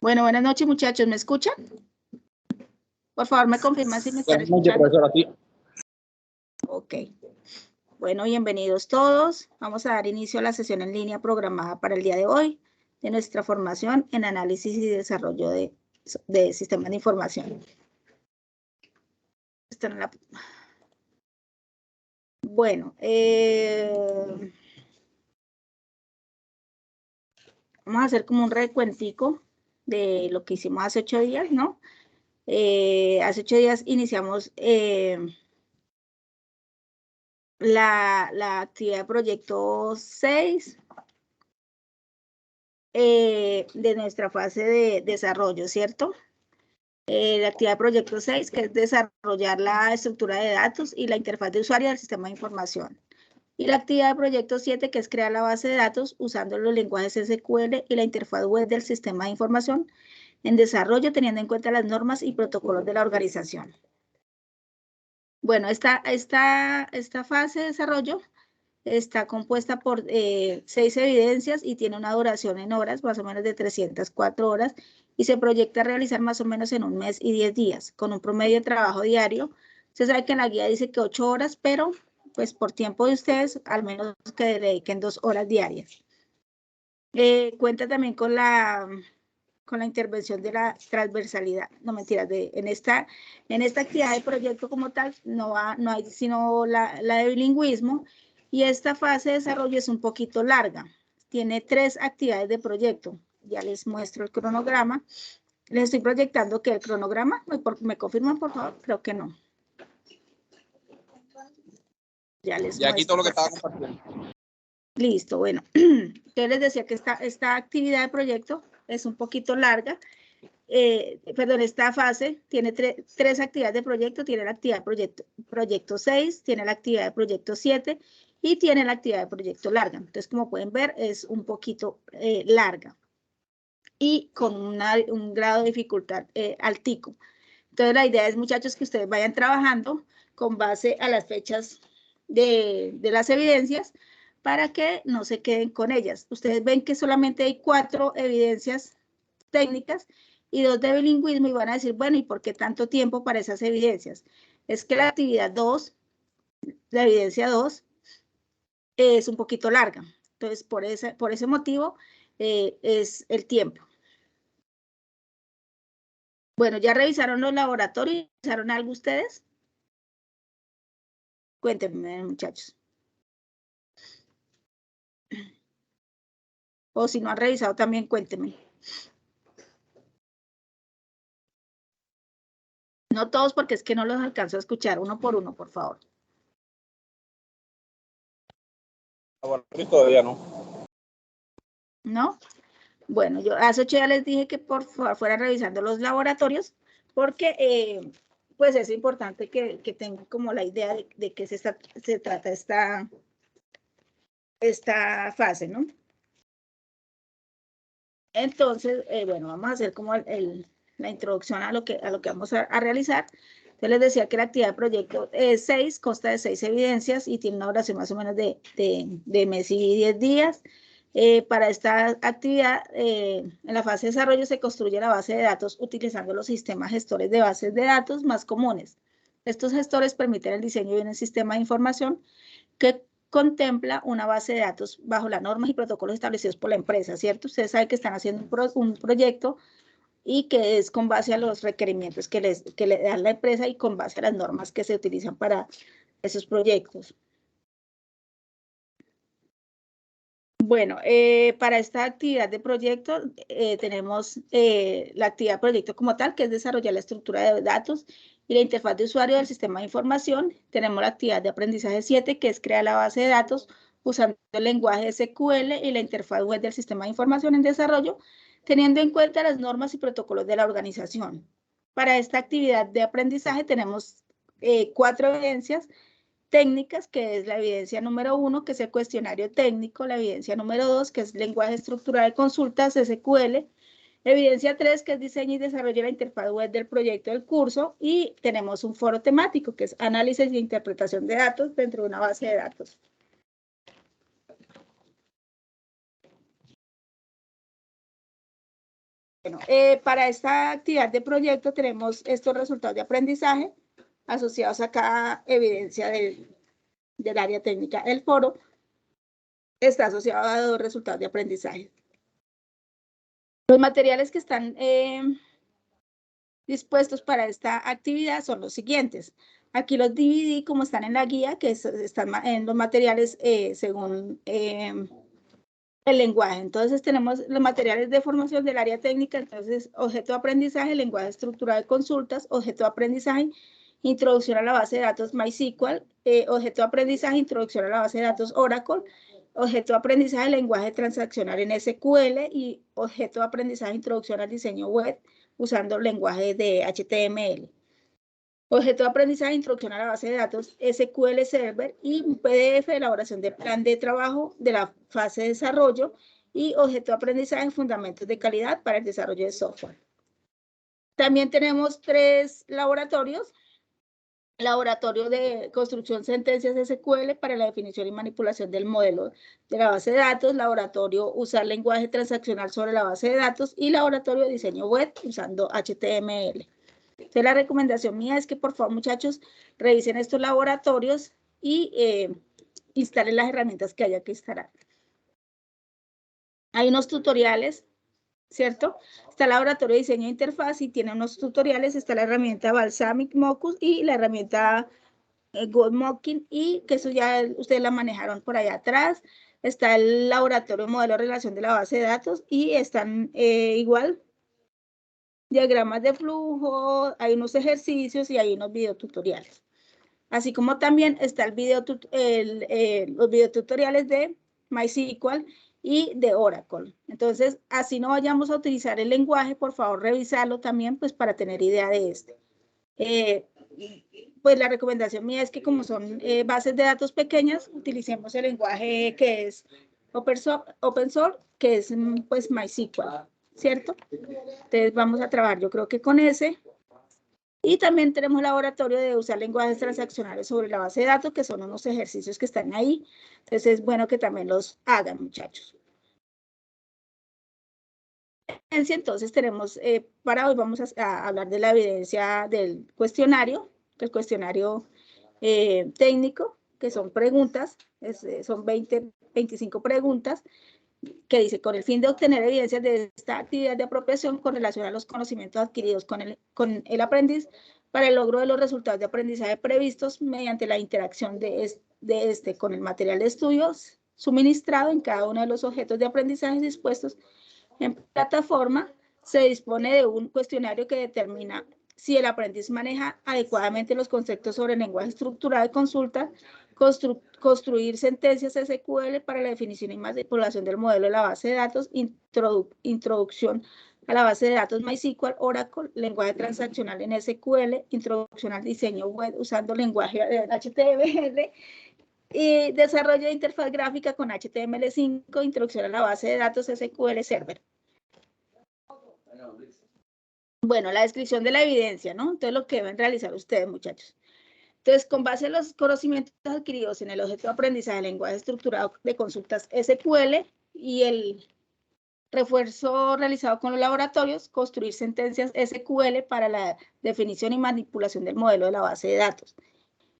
Bueno, buenas noches, muchachos. ¿Me escuchan? Por favor, me confirman si me están Buenas noches, escuchando. profesora, sí. Ok. Bueno, bienvenidos todos. Vamos a dar inicio a la sesión en línea programada para el día de hoy de nuestra formación en análisis y desarrollo de sistemas de información. Bueno, vamos a hacer como un recuentico de lo que hicimos hace 8 días, ¿no? Hace 8 días iniciamos la actividad de proyecto 6 de nuestra fase de desarrollo, ¿cierto? La actividad de proyecto 6, que es desarrollar la estructura de datos y la interfaz de usuario del sistema de información. Y la actividad de proyecto 7, que es crear la base de datos usando los lenguajes SQL y la interfaz web del sistema de información en desarrollo, teniendo en cuenta las normas y protocolos de la organización. Bueno, esta fase de desarrollo está compuesta por 6 evidencias y tiene una duración en horas, más o menos de 304 horas, y se proyecta realizar más o menos en 1 mes y 10 días, con un promedio de trabajo diario. Usted sabe que en la guía dice que 8 horas, pero pues por tiempo de ustedes, al menos que le dediquen 2 horas diarias. Cuenta también con la intervención de la transversalidad, no mentiras, en esta actividad de proyecto como tal no hay sino la de bilingüismo, y esta fase de desarrollo es un poquito larga, tiene 3 actividades de proyecto. Ya les muestro el cronograma, les estoy proyectando que el cronograma, ¿me confirman por favor? Creo que no. Ya les Ya aquí todo lo que muestro. estaba compartiendo. Listo, bueno, yo les decía que esta actividad de proyecto es un poquito larga. Esta fase tiene 3 actividades de proyecto, tiene la actividad de proyecto 6, tiene la actividad de proyecto 7 y tiene la actividad de proyecto larga. Entonces, como pueden ver, es un poquito larga y con un grado de dificultad altico. Entonces, la idea es, muchachos, que ustedes vayan trabajando con base a las fechas de las evidencias para que no se queden con ellas. Ustedes ven que solamente hay 4 evidencias técnicas y 2 de bilingüismo, y van a decir, bueno, ¿y por qué tanto tiempo para esas evidencias? Es que la actividad 2, la evidencia 2, es un poquito larga. Entonces, por ese motivo es el tiempo. Bueno, ¿ya revisaron los laboratorios? ¿Revisaron algo ustedes? Cuéntenme, muchachos. O si no han revisado, también cuéntenme. No todos, porque es que no los alcanzo a escuchar. Uno por uno, por favor. Todavía no. ¿No? Bueno, yo hace 8 días les dije que por favor fueran revisando los laboratorios, porque pues es importante que tengan como la idea de qué se trata esta fase, ¿no? Entonces, bueno, vamos a hacer como la introducción a lo que vamos a realizar. Entonces, les decía que la actividad de proyecto 6 consta de 6 evidencias y tiene una duración más o menos de mes y 10 días. Para esta actividad, en la fase de desarrollo se construye la base de datos utilizando los sistemas gestores de bases de datos más comunes. Estos gestores permiten el diseño de un sistema de información que contempla una base de datos bajo las normas y protocolos establecidos por la empresa, ¿cierto? Ustedes saben que están haciendo un proyecto y que es con base a los requerimientos que le da la empresa y con base a las normas que se utilizan para esos proyectos. Bueno, para esta actividad de proyecto tenemos la actividad de proyecto como tal, que es desarrollar la estructura de datos y la interfaz de usuario del sistema de información. Tenemos la actividad de aprendizaje 7, que es crear la base de datos usando el lenguaje SQL y la interfaz web del sistema de información en desarrollo, teniendo en cuenta las normas y protocolos de la organización. Para esta actividad de aprendizaje tenemos 4 evidencias técnicas, que es la evidencia número 1, que es el cuestionario técnico, la evidencia número 2, que es lenguaje estructurado de consultas, SQL, evidencia 3, que es diseño y desarrollo de la interfaz web del proyecto del curso, y tenemos un foro temático, que es análisis e interpretación de datos dentro de una base de datos. Bueno, para esta actividad de proyecto tenemos estos resultados de aprendizaje asociados a cada evidencia del área técnica. El foro está asociado a 2 resultados de aprendizaje. Los materiales que están dispuestos para esta actividad son los siguientes. Aquí los dividí como están en la guía, que están en los materiales según el lenguaje. Entonces tenemos los materiales de formación del área técnica, entonces objeto de aprendizaje, lenguaje estructurado de consultas, objeto de aprendizaje, introducción a la base de datos MySQL, objeto de aprendizaje, introducción a la base de datos Oracle, objeto de aprendizaje, lenguaje transaccional en SQL y objeto de aprendizaje, introducción al diseño web usando lenguaje de HTML. Objeto de aprendizaje, introducción a la base de datos SQL Server y un PDF, elaboración de plan de trabajo de la fase de desarrollo y objeto de aprendizaje, fundamentos de calidad para el desarrollo de software. También tenemos 3 laboratorios. Laboratorio de construcción sentencias SQL para la definición y manipulación del modelo de la base de datos, laboratorio usar lenguaje transaccional sobre la base de datos y laboratorio de diseño web usando HTML. Entonces, la recomendación mía es que por favor, muchachos, revisen estos laboratorios y instalen las herramientas que haya que instalar. Hay unos tutoriales, ¿cierto? Está el laboratorio de diseño de interfaz y tiene unos tutoriales, está la herramienta Balsamiq Mocus y la herramienta GoMocking, y que eso ya ustedes la manejaron por allá atrás. Está el laboratorio modelo de relación de la base de datos y están igual diagramas de flujo, hay unos ejercicios y hay unos videotutoriales. Así como también está los videotutoriales de MySQL y de Oracle. Entonces, así no vayamos a utilizar el lenguaje, por favor, revisarlo también, pues, para tener idea de este. Pues la recomendación mía es que como son bases de datos pequeñas, utilicemos el lenguaje que es open source, que es pues MySQL, ¿cierto? Entonces vamos a trabajar yo creo que con ese. Y también tenemos laboratorio de usar lenguajes transaccionales sobre la base de datos, que son unos ejercicios que están ahí. Entonces es bueno que también los hagan, muchachos. Entonces tenemos, para hoy vamos a hablar de la evidencia del cuestionario, el cuestionario técnico, que son preguntas, son 25 preguntas, que dice, con el fin de obtener evidencias de esta actividad de apropiación con relación a los conocimientos adquiridos con el aprendiz para el logro de los resultados de aprendizaje previstos mediante la interacción de este con el material de estudios suministrado en cada uno de los objetos de aprendizaje dispuestos en plataforma, se dispone de un cuestionario que determina si el aprendiz maneja adecuadamente los conceptos sobre lenguaje estructurado de consulta, construir sentencias SQL para la definición y manipulación del modelo de la base de datos, introducción a la base de datos MySQL, Oracle, lenguaje transaccional en SQL, introducción al diseño web usando lenguaje HTML, y desarrollo de interfaz gráfica con HTML5, introducción a la base de datos SQL Server. Bueno, la descripción de la evidencia, ¿no? Entonces, lo que deben realizar ustedes, muchachos. Entonces, con base en los conocimientos adquiridos en el objeto de aprendizaje de lenguaje estructurado de consultas SQL y el refuerzo realizado con los laboratorios, construir sentencias SQL para la definición y manipulación del modelo de la base de datos.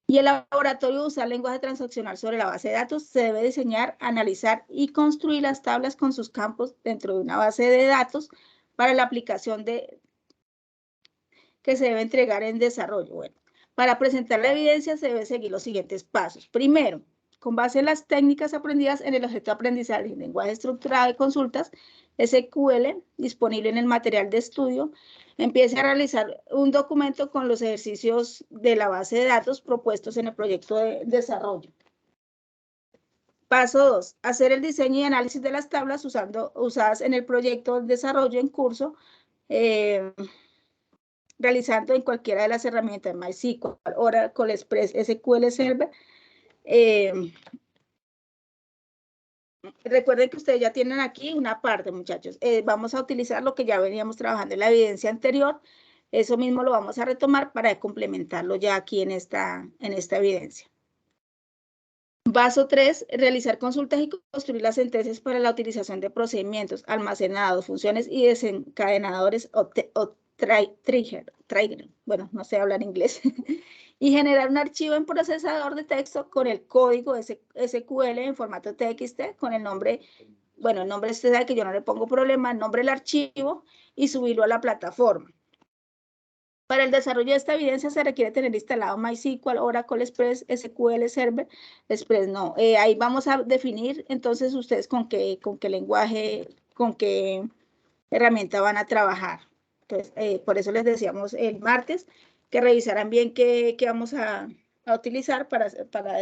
Y el laboratorio de usar lenguaje transaccional sobre la base de datos se debe diseñar, analizar y construir las tablas con sus campos dentro de una base de datos para la aplicación que se debe entregar en desarrollo. Bueno, para presentar la evidencia se debe seguir los siguientes pasos. Primero, con base en las técnicas aprendidas en el objeto de aprendizaje en lenguaje estructurado de consultas, SQL, disponible en el material de estudio, empiece a realizar un documento con los ejercicios de la base de datos propuestos en el proyecto de desarrollo. Paso 2, hacer el diseño y análisis de las tablas usadas en el proyecto de desarrollo en curso, realizando en cualquiera de las herramientas MySQL, Oracle, Express, SQL Server. Recuerden que ustedes ya tienen aquí una parte, muchachos. Vamos a utilizar lo que ya veníamos trabajando en la evidencia anterior. Eso mismo lo vamos a retomar para complementarlo ya aquí en esta evidencia. Paso 3, realizar consultas y construir las sentencias para la utilización de procedimientos, almacenados, funciones y desencadenadores o trigger, bueno, no sé hablar inglés, y generar un archivo en procesador de texto con el código SQL en formato TXT con el nombre, bueno, el nombre usted sabe que yo no le pongo problema, el nombre del archivo y subirlo a la plataforma. Para el desarrollo de esta evidencia se requiere tener instalado MySQL, Oracle Express, SQL Server, Express no. Ahí vamos a definir entonces ustedes con qué lenguaje, con qué herramienta van a trabajar. Entonces, por eso les decíamos el martes que revisaran bien qué vamos a utilizar para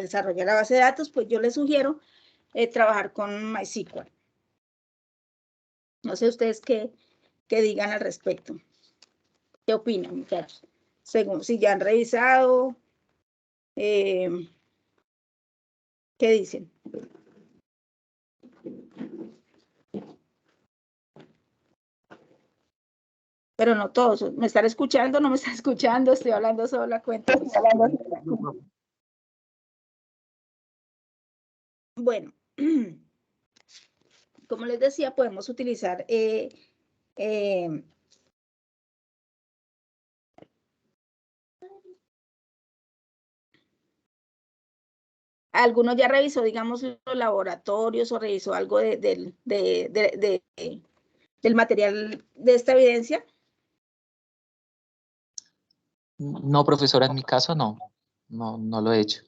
desarrollar la base de datos, pues yo les sugiero trabajar con MySQL. No sé ustedes qué digan al respecto. ¿Qué opinan, muchachos? Según si ya han revisado, ¿qué dicen? Pero no todos. ¿Me están escuchando? ¿No me están escuchando? Estoy hablando sola, cuenta. Bueno, como les decía, podemos utilizar algunos ya revisó, digamos, los laboratorios o revisó algo del material de esta evidencia. No, profesora, en mi caso no lo he hecho.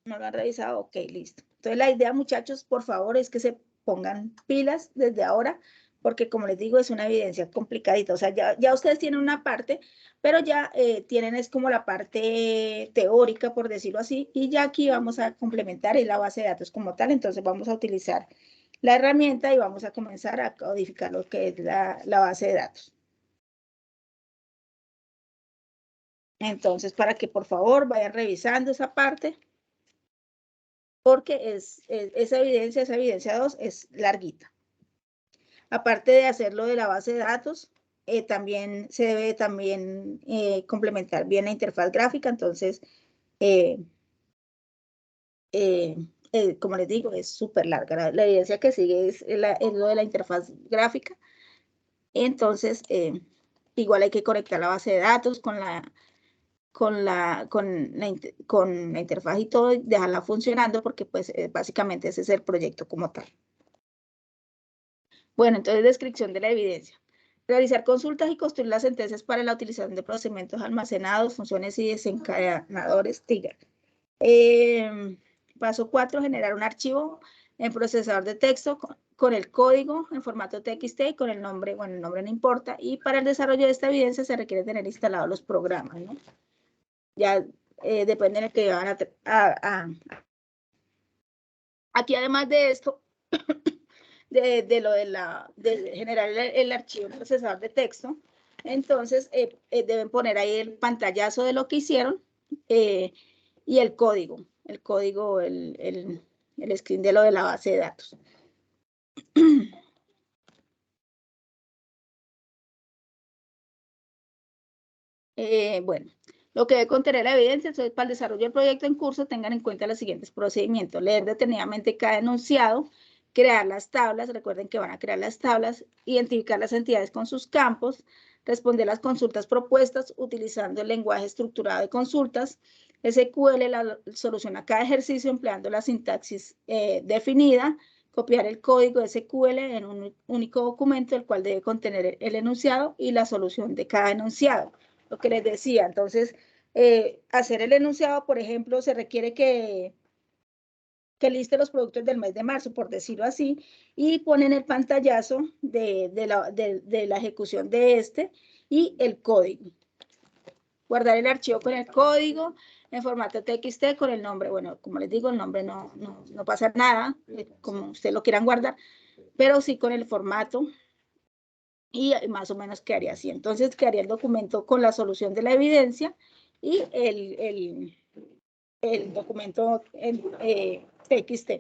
No lo han revisado, ok, listo. Entonces la idea, muchachos, por favor, es que se pongan pilas desde ahora, porque como les digo, es una evidencia complicadita. O sea, ya ustedes tienen una parte, pero ya tienen es como la parte teórica, por decirlo así, y ya aquí vamos a complementar la base de datos como tal. Entonces vamos a utilizar la herramienta y vamos a comenzar a codificar lo que es la base de datos. Entonces, para que por favor vayan revisando esa parte, porque esa evidencia 2 es larguita. Aparte de hacerlo de la base de datos, también se debe complementar bien la interfaz gráfica. Entonces, como les digo, es súper larga. La evidencia que sigue es lo de la interfaz gráfica. Entonces, igual hay que conectar la base de datos con la interfaz y todo, y dejarla funcionando, porque pues básicamente ese es el proyecto como tal. Bueno, entonces descripción de la evidencia. Realizar consultas y construir las sentencias para la utilización de procedimientos almacenados, funciones y desencadenadores trigger. Paso 4, generar un archivo en procesador de texto con el código en formato TXT y con el nombre, bueno, el nombre no importa. Y para el desarrollo de esta evidencia se requiere tener instalados los programas, ¿no? Ya depende de que van Aquí además de esto, de generar el archivo en procesador de texto, entonces deben poner ahí el pantallazo de lo que hicieron y el código, el screen de lo de la base de datos. Bueno, lo que debe contener la evidencia. Entonces, para el desarrollo del proyecto en curso, tengan en cuenta los siguientes procedimientos: leer detenidamente cada enunciado, crear las tablas, recuerden que van a crear las tablas, identificar las entidades con sus campos, responder las consultas propuestas utilizando el lenguaje estructurado de consultas, SQL, la solución a cada ejercicio empleando la sintaxis definida, copiar el código SQL en un único documento, el cual debe contener el enunciado y la solución de cada enunciado. Lo que les decía, entonces, hacer el enunciado, por ejemplo, se requiere que liste los productos del mes de marzo, por decirlo así, y ponen el pantallazo de la ejecución de este y el código. Guardar el archivo con el código en formato TXT con el nombre. Bueno, como les digo, el nombre no pasa nada, como ustedes lo quieran guardar, pero sí con el formato. Y más o menos quedaría así. Entonces quedaría el documento con la solución de la evidencia y el documento en TXT.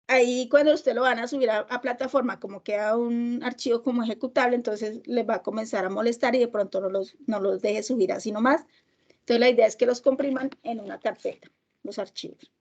Ahí cuando usted lo van a subir a plataforma, como queda un archivo como ejecutable, entonces les va a comenzar a molestar y de pronto no los deje subir así nomás. Entonces la idea es que los compriman en una carpeta, los archivos.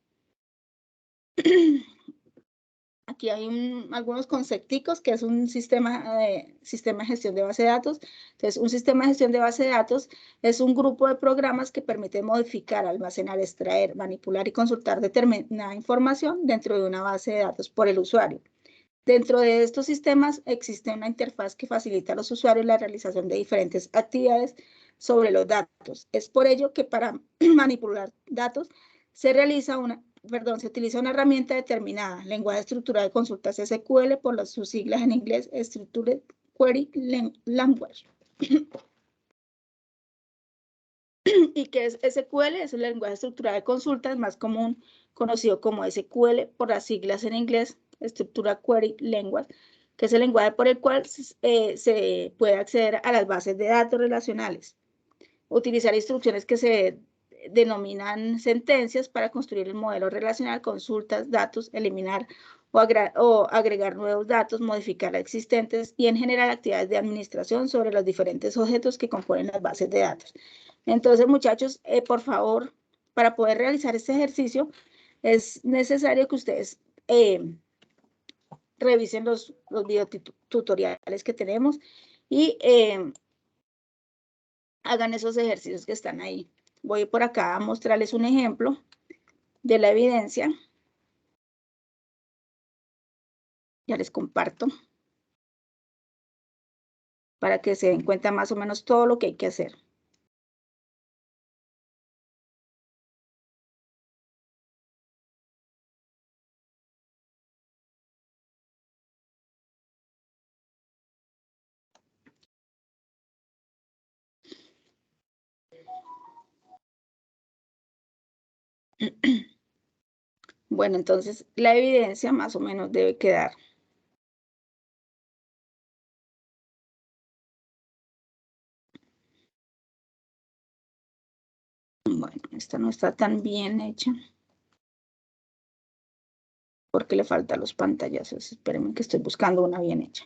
Aquí hay algunos concepticos, que es un sistema de gestión de base de datos. Entonces, un sistema de gestión de base de datos es un grupo de programas que permite modificar, almacenar, extraer, manipular y consultar determinada información dentro de una base de datos por el usuario. Dentro de estos sistemas existe una interfaz que facilita a los usuarios la realización de diferentes actividades sobre los datos. Es por ello que para manipular datos se utiliza una herramienta determinada, lenguaje estructurado de consultas SQL, por sus siglas en inglés, Structured Query Language. ¿Y qué es SQL? Es el lenguaje estructurado de consultas más común, conocido como SQL por las siglas en inglés, Structured Query Language, que es el lenguaje por el cual se puede acceder a las bases de datos relacionales. Utilizar instrucciones que se denominan sentencias para construir el modelo relacional, consultas, datos, eliminar o agregar nuevos datos, modificar existentes y en general actividades de administración sobre los diferentes objetos que componen las bases de datos. Entonces, muchachos, por favor, para poder realizar este ejercicio, es necesario que ustedes revisen los videotutoriales que tenemos y hagan esos ejercicios que están ahí. Voy por acá a mostrarles un ejemplo de la evidencia. Ya les comparto para que se den cuenta más o menos todo lo que hay que hacer. Bueno, entonces la evidencia más o menos debe quedar. Bueno, esta no está tan bien hecha, porque le faltan los pantallazos. Espérenme que estoy buscando una bien hecha.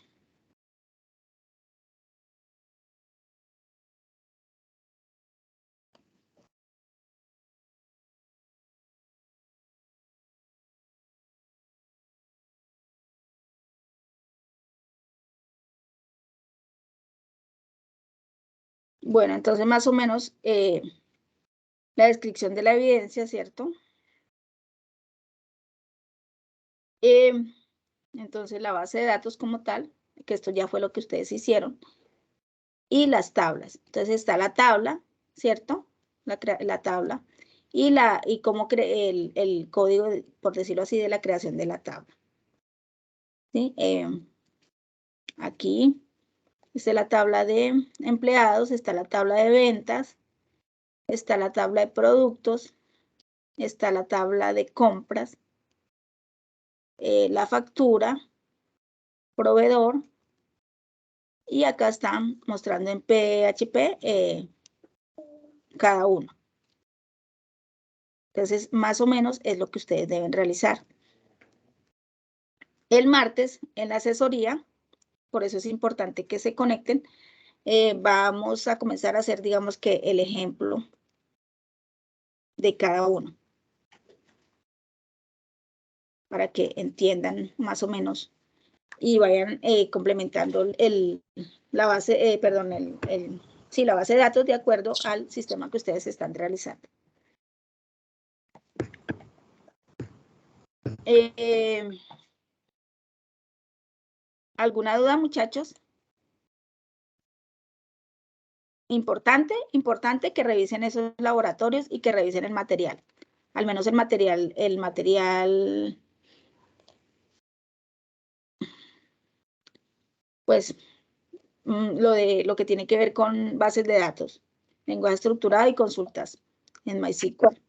Bueno, entonces más o menos la descripción de la evidencia, ¿cierto? Entonces la base de datos como tal, que esto ya fue lo que ustedes hicieron, y las tablas. Entonces está la tabla, ¿cierto? La tabla y cómo el código, por decirlo así, de la creación de la tabla. ¿Sí? Aquí está la tabla de empleados, está la tabla de ventas, está la tabla de productos, está la tabla de compras, la factura, proveedor, y acá están mostrando en PHP cada uno. Entonces, más o menos es lo que ustedes deben realizar. El martes, en la asesoría, por eso es importante que se conecten, vamos a comenzar a hacer, digamos que el ejemplo de cada uno, para que entiendan más o menos y vayan complementando la base, la base de datos de acuerdo al sistema que ustedes están realizando. ¿Alguna duda, muchachos? Importante que revisen esos laboratorios y que revisen el material. Al menos el material, pues, lo que tiene que ver con bases de datos, lenguaje estructurado y consultas en MySQL.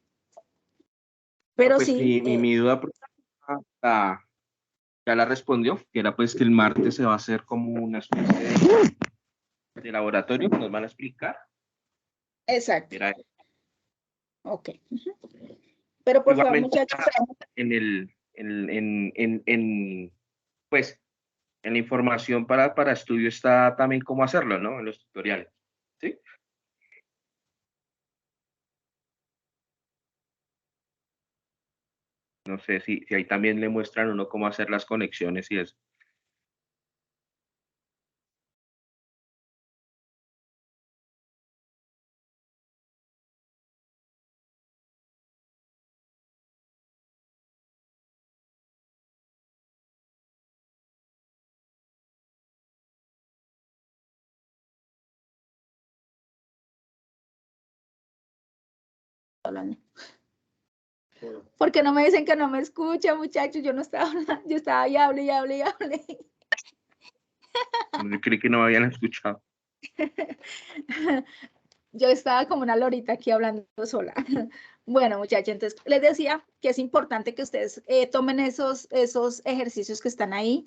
Pero pues sí. Mi duda ya la respondió, que era pues que el martes se va a hacer como una especie de laboratorio que nos van a explicar. Exacto. Era, ok. Pero por favor, igualmente, muchachos. Pues en la información para estudio está también cómo hacerlo, ¿no? En los tutoriales, ¿sí? No sé si ahí también le muestran a uno cómo hacer las conexiones y eso. Hablando. Porque no me dicen que no me escucha, muchachos. Yo no estaba hablando, yo estaba ahí, hable y hable y hable. Yo creí que no me habían escuchado. Yo estaba como una lorita aquí hablando sola. Bueno, muchachos, entonces les decía que es importante que ustedes tomen esos ejercicios que están ahí,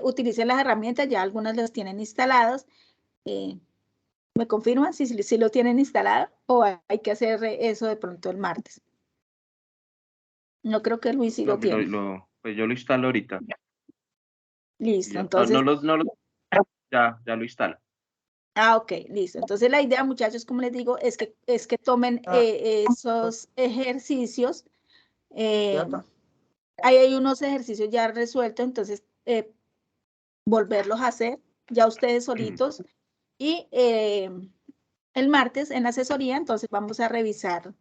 utilicen las herramientas, ya algunas las tienen instaladas. ¿Me confirman si lo tienen instalado o hay que hacer eso de pronto el martes? No creo que Luis sí No, lo tiene. pues yo lo instalo ahorita. Listo, Ya, entonces, ya lo instalo. ok, listo. Entonces la idea, muchachos, como les digo, es que tomen esos ejercicios. Ahí hay unos ejercicios ya resueltos, entonces volverlos a hacer ya ustedes solitos. Y el martes en la asesoría, entonces vamos a revisar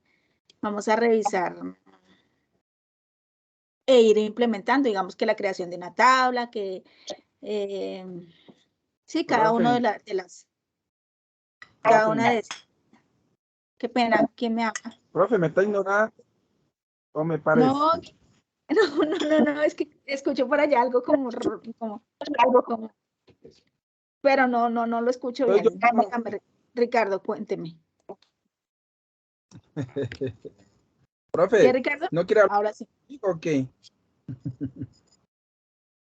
e ir implementando, digamos que la creación de una tabla, que sí, cada Profe. uno de las, cada una de esas. Qué pena, ¿quién me habla? Profe, ¿me está ignorando o me parece? No, no, es que escucho por allá algo como, pero no lo escucho bien. Dígame, Ricardo, cuénteme. Profe, ¿Qué, Ricardo? ¿no quiere hablar Ahora sí. conmigo o qué?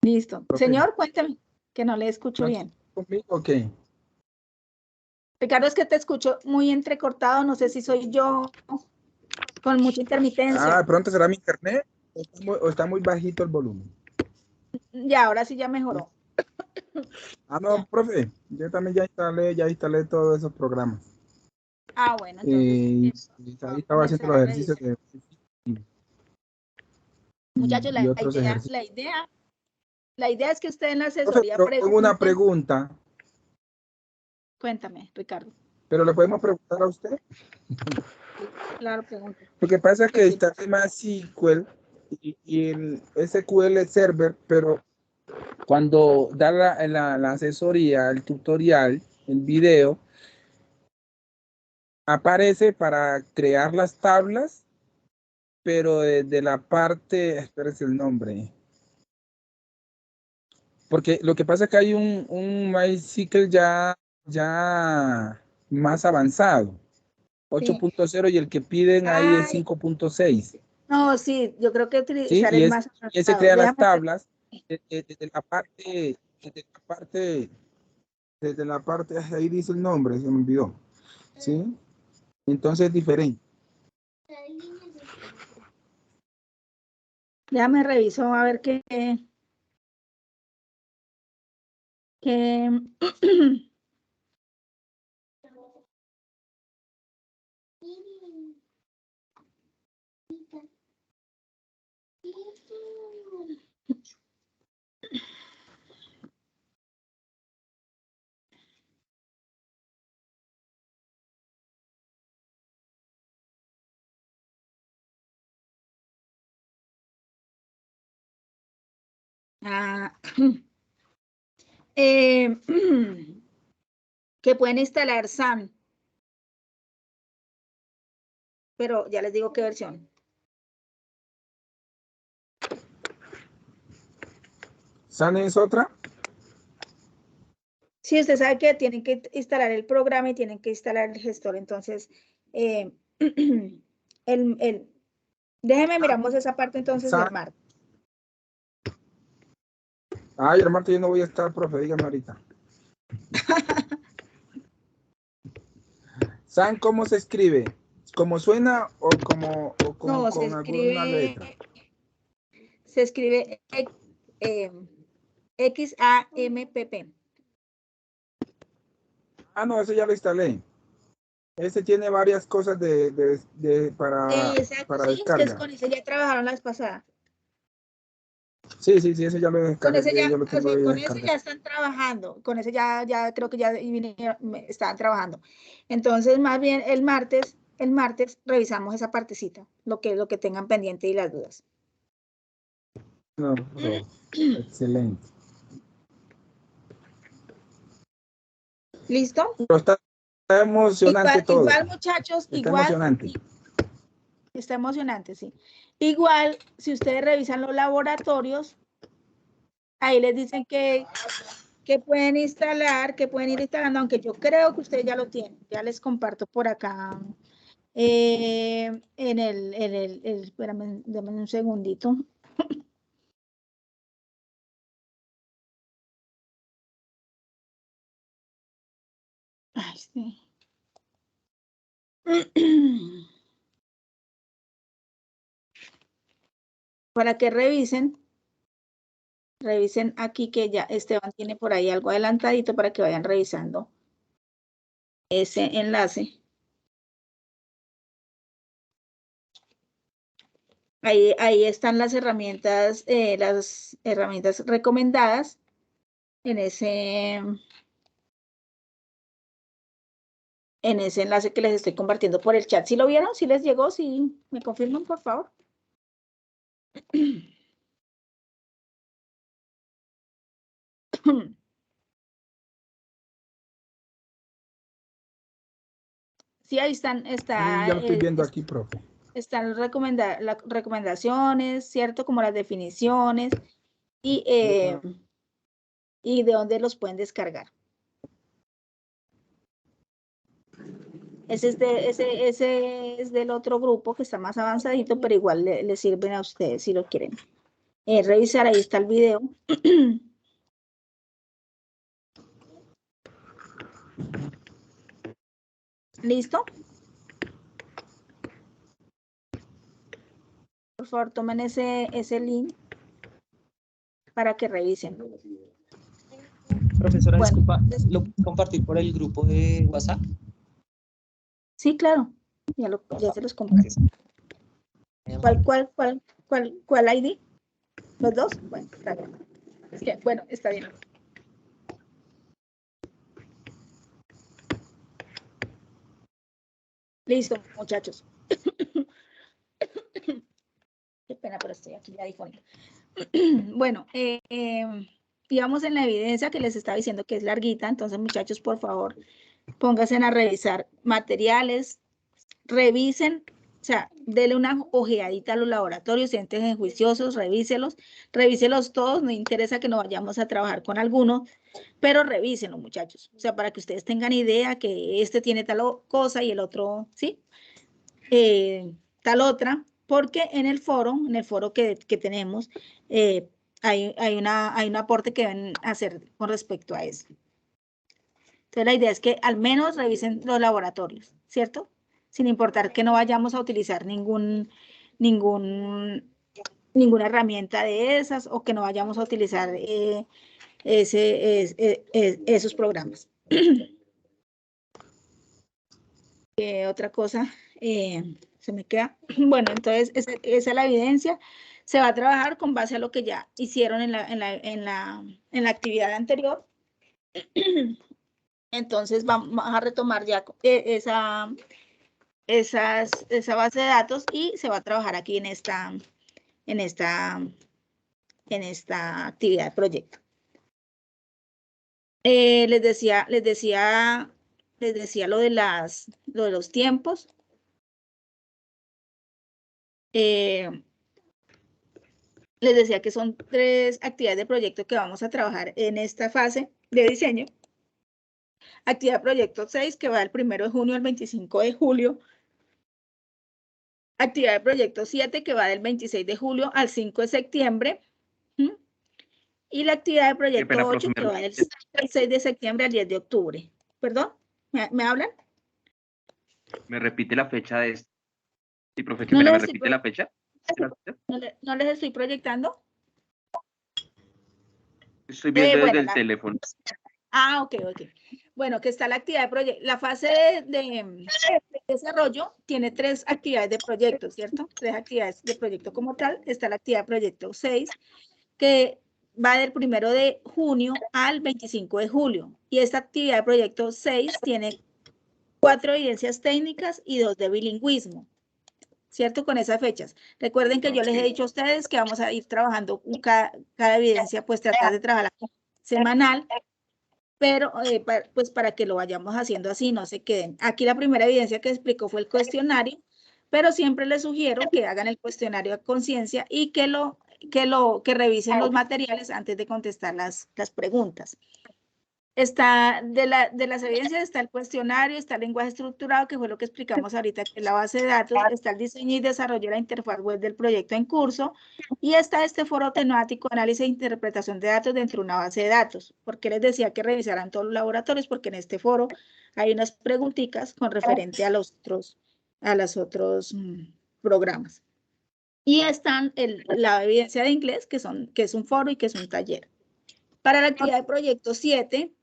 Listo. Profe, Señor, cuénteme, que no le escucho ¿no bien. quiere hablar conmigo o qué? Ricardo, es que te escucho muy entrecortado, no sé si soy yo con mucha intermitencia. Ah, de pronto será mi internet o está muy bajito el volumen. Ya, ahora sí ya mejoró. Ah, no, Ya. profe, yo también ya instalé todos esos programas. Ah, bueno, entonces Y voy ahí a estaba haciendo comenzar los a ejercicios revisar. Muchachos, y otros ejercicios. la idea es que usted en la Profe, asesoría pero tengo una pregunten. pregunta, Cuéntame, Ricardo. pero le podemos preguntar a usted. Claro, pregunta. Lo que pasa es Que que sí. está más SQL y el SQL Server, pero cuando da la asesoría, el tutorial, el video, aparece para crear las tablas, pero desde la parte, espérese el nombre, porque lo que pasa es que hay un MySQL ya más avanzado, Sí. 8.0 y el que piden ahí es Ay, 5.6. no, sí, yo creo que ¿Sí? utilizar Y el es, más y ese avanzado. crea las Déjame ver. tablas desde la parte, desde la parte, ahí dice el nombre, se me olvidó. ¿Sí? Entonces es diferente. Déjame reviso a ver qué. Ah, que pueden instalar SAM, pero ya les digo qué versión. ¿Sane es otra? Sí, usted sabe que tienen que instalar el programa y tienen que instalar el gestor, entonces, déjeme miramos esa parte entonces el San, martes. ay, el martes yo no voy a estar, profe, dígame ahorita. ¿San cómo se escribe? ¿Cómo suena o como No, con alguna letra? se escribe XAMPP. Ah, no, eso ya lo instalé. Ese tiene varias cosas para Exacto, sí, es que descarga. con ese ya trabajaron las pasadas. Sí, ese ya lo Con descargué, ese ya, yo lo o tengo sea, ahí con ese descargado. ya están trabajando, con ese ya creo que ya estaban trabajando. Entonces, más bien el martes revisamos esa partecita, lo que tengan pendiente y las dudas. No, excelente. ¿Listo? Pero está emocionante todo. Igual, muchachos, Está emocionante. Está emocionante, sí. Igual, si ustedes revisan los laboratorios, ahí les dicen que pueden instalar, que pueden ir instalando, aunque yo creo que ustedes ya lo tienen. Ya les comparto por acá espérame, dame un segundito. Ay, sí. Para que revisen aquí que ya Esteban tiene por ahí algo adelantadito para que vayan revisando ese enlace. Ahí están las herramientas recomendadas en ese enlace que les estoy compartiendo por el chat. ¿Sí lo vieron? ¿Sí les llegó? ¿Sí me confirman, por favor? Sí, ahí están, Ya lo estoy viendo aquí, profe. Están las recomendaciones, ¿cierto? Como las definiciones y de dónde los pueden descargar. Ese es del otro grupo que está más avanzadito, pero igual le sirven a ustedes si lo quieren revisar. Ahí está el video. ¿Listo? Por favor, tomen ese link para que revisen. Profesora, Bueno, disculpa, ¿lo puedes compartir por el grupo de WhatsApp? sí, claro. Ya se los comparto. ¿Cuál ID? ¿Los dos? Bueno, está bien. Es que, bueno, está bien. Listo, muchachos. Qué pena, pero estoy aquí ya difónica. Bueno, digamos en la evidencia que les estaba diciendo que es larguita, entonces muchachos, por favor, pónganse a revisar materiales, revisen, o sea, denle una ojeadita a los laboratorios, siéntense juiciosos, revíselos todos, no interesa que no vayamos a trabajar con alguno, pero revísenlo, muchachos, o sea, para que ustedes tengan idea que este tiene tal cosa y el otro, ¿sí? Tal otra, porque en el foro que tenemos, hay un aporte que deben hacer con respecto a eso. Entonces, la idea es que al menos revisen los laboratorios, ¿cierto? Sin importar que no vayamos a utilizar ninguna herramienta de esas o que no vayamos a utilizar esos programas. Otra cosa, se me queda. Bueno, entonces esa es la evidencia. Se va a trabajar con base a lo que ya hicieron en la actividad anterior. Entonces vamos a retomar ya esa base de datos y se va a trabajar aquí en esta actividad de proyecto. Les decía lo de los tiempos. Les decía que son 3 actividades de proyecto que vamos a trabajar en esta fase de diseño. Actividad de proyecto 6, que va del 1 de junio al 25 de julio. Actividad de proyecto 7, que va del 26 de julio al 5 de septiembre. Y la actividad de proyecto 8, que va del 6 de septiembre al 10 de octubre. ¿Perdón? ¿Me hablan? ¿Me repite la fecha de esto? Sí, profe, No ¿me les repite la fecha? no les estoy proyectando. Estoy viendo desde Bueno, el teléfono. Ah, ok. Bueno, que está la actividad de proyecto. La fase de desarrollo tiene 3 actividades de proyecto, ¿cierto? 3 actividades de proyecto como tal. Está la actividad de proyecto 6, que va del 1 de junio al 25 de julio. Y esta actividad de proyecto 6 tiene 4 evidencias técnicas y 2 de bilingüismo, ¿cierto? Con esas fechas. Recuerden que yo les he dicho a ustedes que vamos a ir trabajando cada evidencia, pues tratar de trabajar semanal, pero pues para que lo vayamos haciendo así, no se queden. Aquí la primera evidencia que explicó fue el cuestionario, pero siempre les sugiero que hagan el cuestionario a conciencia y que revisen los materiales antes de contestar las preguntas. Está de las evidencias está el cuestionario, está el lenguaje estructurado, que fue lo que explicamos ahorita, que es la base de datos, está el diseño y desarrollo de la interfaz web del proyecto en curso, y está este foro temático, análisis e interpretación de datos dentro de una base de datos. ¿Por qué les decía que revisaran todos los laboratorios? Porque en este foro hay unas preguntitas con referente a los otros programas. Y están la evidencia de inglés, que es un foro y que es un taller. Para la actividad de proyecto 7,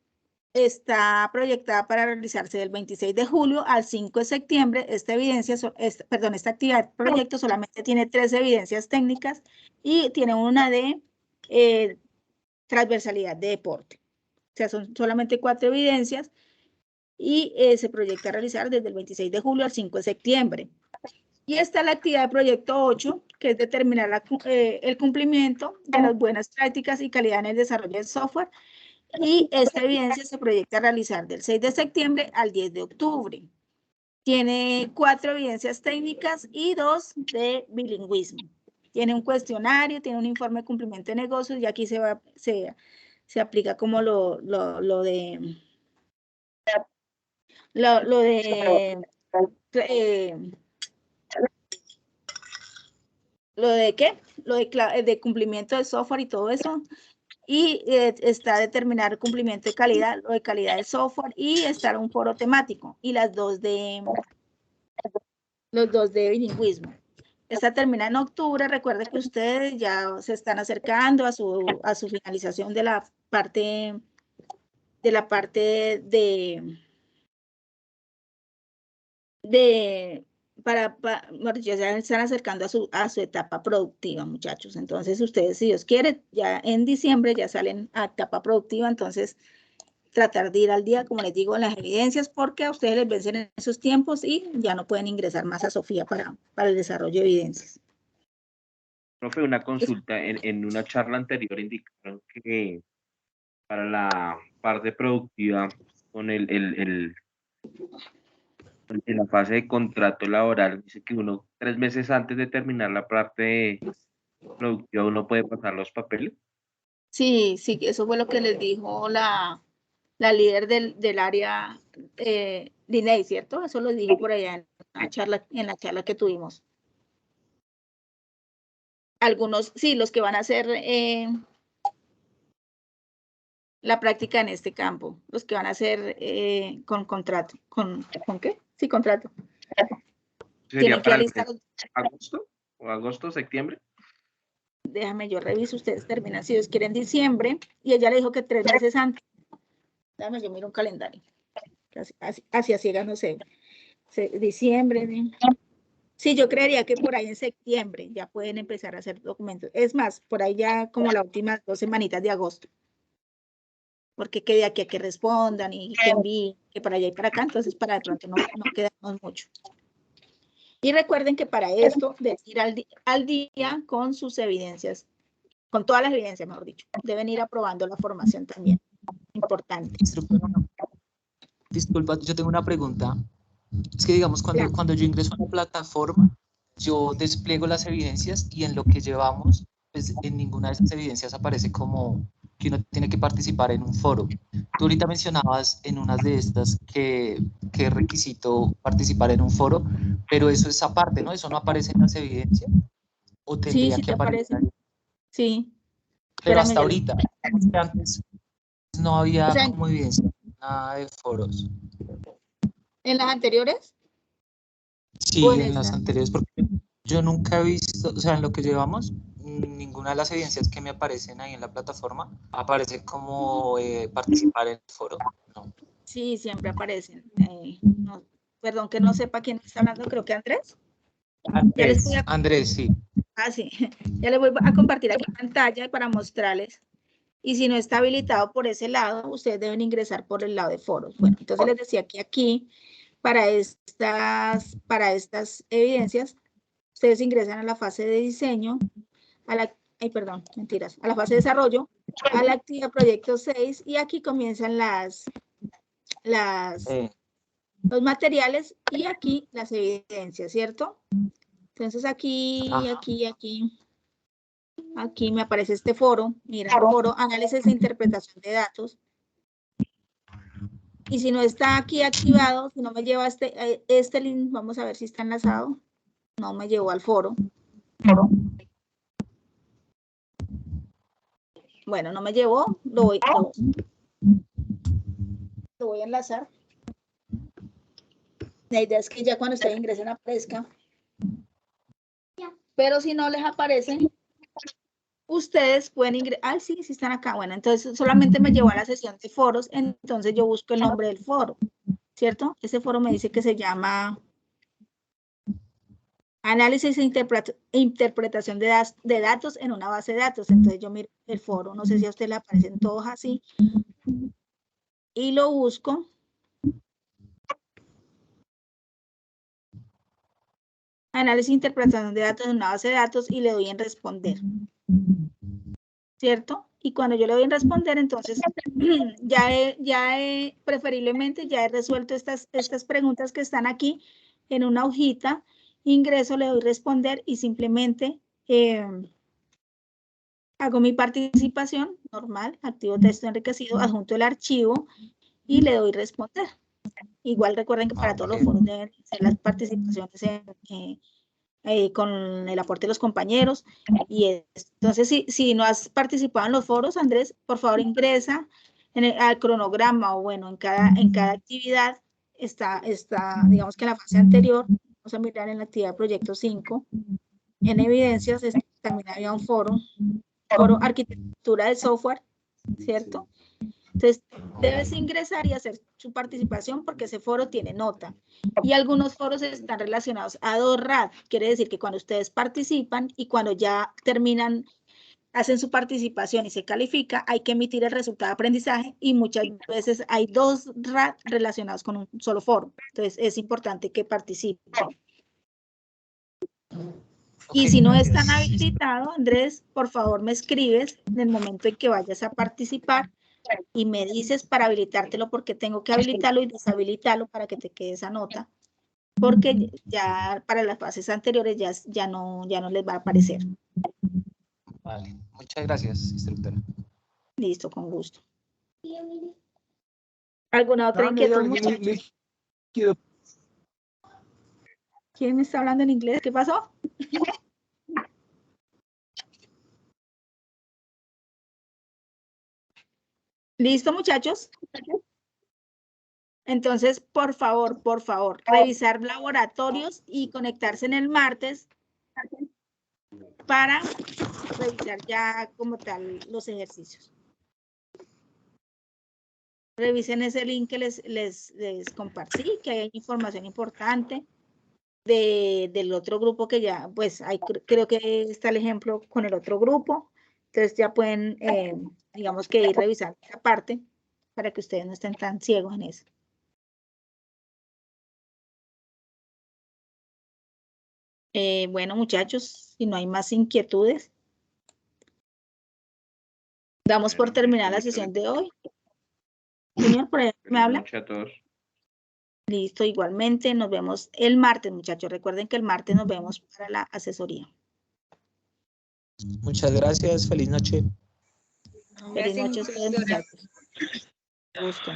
está proyectada para realizarse del 26 de julio al 5 de septiembre. Esta actividad de proyecto solamente tiene 3 evidencias técnicas y tiene una de transversalidad de deporte. O sea, son solamente 4 evidencias y se proyecta realizar desde el 26 de julio al 5 de septiembre. Y está la actividad de proyecto 8, que es determinar el cumplimiento de las buenas prácticas y calidad en el desarrollo del software. Y esta evidencia se proyecta realizar del 6 de septiembre al 10 de octubre. Tiene 4 evidencias técnicas y 2 de bilingüismo. Tiene un cuestionario, tiene un informe de cumplimiento de negocios y aquí se aplica como lo de cumplimiento de software y todo eso. Y está determinar el cumplimiento de calidad, lo de calidad del software, y está un foro temático, y los dos de bilingüismo. Esta termina en octubre. Recuerden que ustedes ya se están acercando a su finalización de la parte ya se están acercando a su etapa productiva, muchachos. Entonces, ustedes, si Dios quiere, ya en diciembre ya salen a etapa productiva. Entonces, tratar de ir al día, como les digo, en las evidencias, porque a ustedes les vencen en esos tiempos y ya no pueden ingresar más a Sofía para el desarrollo de evidencias. Profe, una consulta. En una charla anterior indicaron que para la parte productiva, con en la fase de contrato laboral, dice que 3 meses antes de terminar la parte productiva, uno puede pasar los papeles. Sí, eso fue lo que les dijo la líder del área, Liney, ¿cierto? Eso lo dijo por allá en la charla que tuvimos. Algunos, sí, los que van a hacer la práctica en este campo, los que van a hacer con contrato. ¿Con qué? Sí, contrato. ¿Sería para agosto o agosto, septiembre? Déjame, yo reviso, ustedes terminan, si Dios quiere, en diciembre, y ella le dijo que 3 meses antes. Déjame, yo miro un calendario. Así a ciegas, no sé. Diciembre. Sí, yo creería que por ahí en septiembre ya pueden empezar a hacer documentos. Es más, por ahí ya como las últimas 2 semanitas de agosto. Porque que de aquí a que respondan y que envíen, que para allá y para acá, entonces para de pronto no quedamos mucho. Y recuerden que para esto, de ir al día con sus evidencias, con todas las evidencias, mejor dicho, deben ir aprobando la formación también. Importante. Disculpa, yo tengo una pregunta. Es que digamos, cuando yo ingreso a una plataforma, yo despliego las evidencias y en lo que llevamos, pues en ninguna de esas evidencias aparece como que uno tiene que participar en un foro. Tú ahorita mencionabas en unas de estas que es requisito participar en un foro, pero eso es aparte, ¿no? Eso no aparece en las evidencias. ¿O tendría sí, que aparecer? Sí. Pero hasta ahorita, antes no había como evidencia, nada de foros. ¿En las anteriores? Sí, en las anteriores, porque yo nunca he visto, o sea, en lo que llevamos, ninguna de las evidencias que me aparecen ahí en la plataforma aparece como participar en el foro. No. Sí, siempre aparecen. No, perdón que no sepa quién está hablando, creo que Andrés. Andrés, sí. Ah, sí. Ya les voy a compartir aquí pantalla para mostrarles. Y si no está habilitado por ese lado, ustedes deben ingresar por el lado de foros. Bueno, entonces les decía que aquí, para estas evidencias, ustedes ingresan a la fase de diseño, a la fase de desarrollo, a la actividad proyecto 6, y aquí comienzan los materiales y aquí las evidencias, ¿cierto? Entonces aquí me aparece este foro, mira, foro análisis e interpretación de datos. Y si no está aquí activado, si no me lleva este link, vamos a ver si está enlazado. No me llevó al foro. Bueno, no me llevó, lo voy a enlazar. La idea es que ya cuando ustedes ingresen aparezca. Pero si no les aparece, ustedes pueden ingresar. Ah, sí, sí están acá. Bueno, entonces solamente me llevó a la sesión de foros, entonces yo busco el nombre del foro, ¿cierto? Ese foro me dice que se llama Análisis e interpretación de datos en una base de datos. Entonces yo miro el foro, no sé si a usted le aparecen todos así, y lo busco. Análisis e interpretación de datos en una base de datos y le doy en responder, ¿cierto? Y cuando yo le doy en responder, entonces preferiblemente ya he resuelto estas preguntas que están aquí en una hojita, ingreso, le doy responder y simplemente hago mi participación normal, activo texto enriquecido, adjunto el archivo y le doy responder. Igual recuerden que para todos los foros deben ser las participaciones con el aporte de los compañeros. Y entonces, si no has participado en los foros, Andrés, por favor ingresa al cronograma, o bueno, en cada actividad está, digamos que en la fase anterior, vamos a mirar en la actividad proyecto 5, en evidencias también había un foro arquitectura del software, ¿cierto? Entonces, debes ingresar y hacer su participación porque ese foro tiene nota. Y algunos foros están relacionados a 2RAD. Quiere decir que cuando ustedes participan y cuando ya terminan, hacen su participación y se califica, hay que emitir el resultado de aprendizaje y muchas veces hay 2 RAD relacionados con un solo foro. Entonces, es importante que participen. Y si no están habilitados, Andrés, por favor me escribes en el momento en que vayas a participar y me dices para habilitártelo, porque tengo que habilitarlo y deshabilitarlo para que te quede esa nota, porque ya para las fases anteriores ya no les va a aparecer. Vale, muchas gracias, instructora. Listo, con gusto. ¿Alguna otra inquietud, muchachos? ¿Quién me está hablando en inglés? ¿Qué pasó? ¿Listo, muchachos? Entonces, por favor, revisar laboratorios y conectarse en el martes para revisar ya como tal los ejercicios. Revisen ese link que les compartí, que hay información importante del otro grupo que ya, pues creo que está el ejemplo con el otro grupo. Entonces ya pueden, digamos que ir revisando esa parte para que ustedes no estén tan ciegos en eso. Bueno, muchachos, si no hay más inquietudes, damos por terminada la sesión de hoy. Señor, por ahí me habla. Muchas gracias a todos. Listo, igualmente. Nos vemos el martes, muchachos. Recuerden que el martes nos vemos para la asesoría. Muchas gracias. Feliz noche. Feliz noche a ustedes, muchachos. Gusto.